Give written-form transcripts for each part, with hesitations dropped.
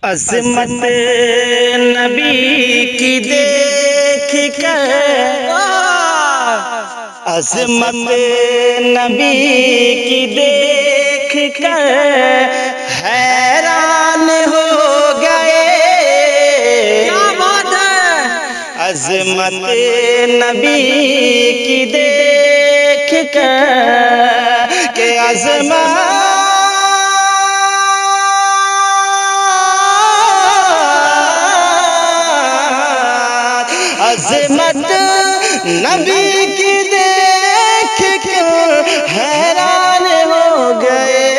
عظمت نبی کی دیکھ کر، عظمت نبی کی دیکھ کر حیران ہو گئے۔ کیا بات ہے! عظمت نبی کی دیکھ کر کہ عظمت نبی کی دیکھ کر حیران ہو گئے۔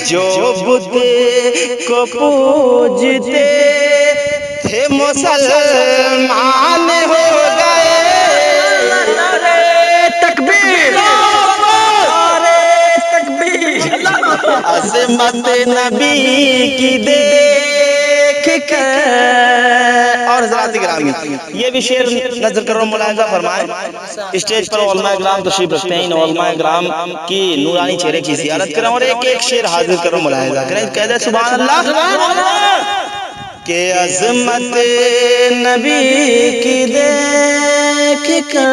جو بت کو پوجتے تھے مسلمان ہو گئے۔ تکبیر! عظمت نبی کی دیکھ کر۔ اور حضرات گرامی، یہ بھی شعر نظر کرو، ملاحظہ فرمائیں۔ اسٹیج پر علماء کرام تشریف رکھتے ہیں، ان علماء کرام کی نورانی چہرے کی زیارت کریں اور ایک ایک شعر حاضر کرو، ملاحظہ کریں۔ کہہ دیں سبحان اللہ کہ عظمت نبی کی دیکھ کر۔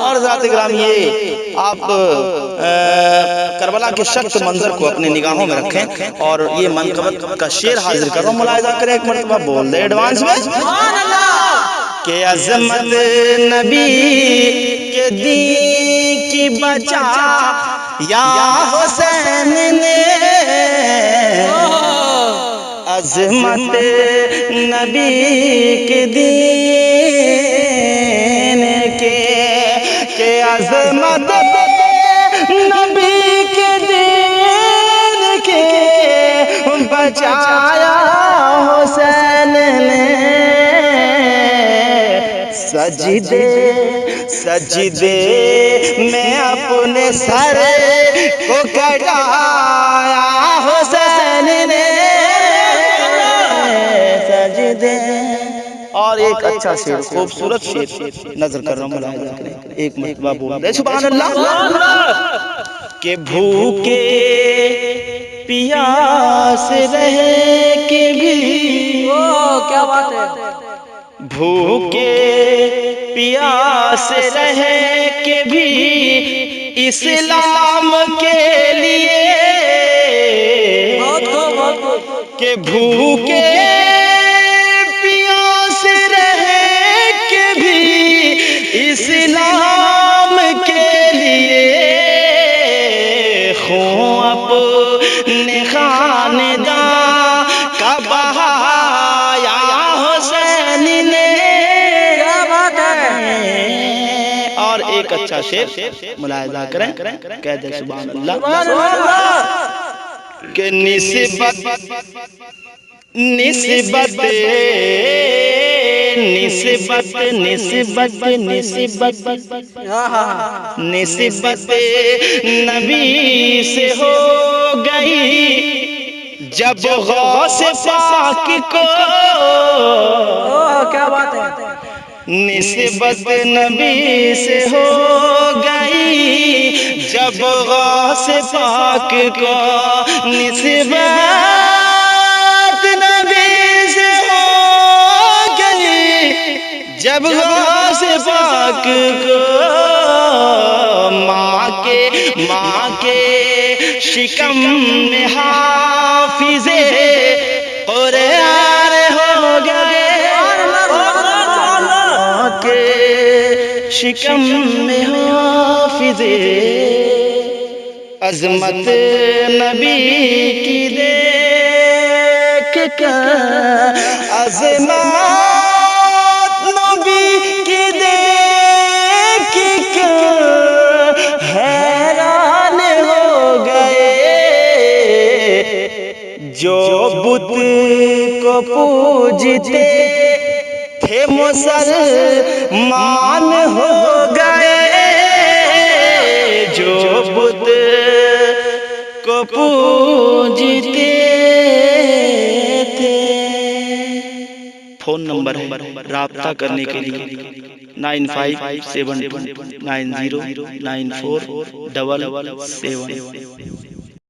اور حضرات گرامی، یہ آپ کربلا کے سخت منظر کو اپنے نگاہوں میں رکھیں اور یہ منقبت کا شعر حاضر کرو، ملاحظہ کریں۔ ایک مرتبہ بول دیں ایڈوانس میں کہ عظمت نبی کے دین کی بچا یا حسین نے، عظمت نبی کے دین کے عظمت نبی کے دین کے بچایا حسین نے۔ سجدے میں اپنے سر کو کٹایا حسین نے۔ سجدے۔ اور ایک اچھا شعر، خوبصورت شعر نظر کر رہا ہوں، ملاحظہ کریں۔ ایک مرتبہ بول دیں سبحان اللہ کہ بھوکے پیاس رہ کے بھی، کیا بات ہے، بھوکے پیاس رہ کے بھی اسلام کے لیے، کہ بھوکے پیاس رہ کے بھی اسلام کے لیے خون اپنے خاندان کا بہایا حسین نے۔ اور ایک اچھا شعر ملاحظہ کریں، کہہ دیں سبحان اللہ کہ نسبت نبی سے ہو گئی جب غوث پاک کو، کیا بات ہے، نسبت نبی سے ہو گئی جب غوث پاک کو، نسبت نبی سے ہو گئی جب غوث پاک کو، ماں کے شکم میں حافظ قرآن ہو گئے۔ ماں کے شکم میں حافظ، عظمت نبی کی دیکھ کر، عظمت نبی کی دیکھ کر حیران ہو گئے۔ جو بت کو پوجتے تھے مسلمان ہو گئے۔ جو بت کو پوجتے تھے۔ فون نمبر ہے رابطہ کرنے کے لیے 9572909477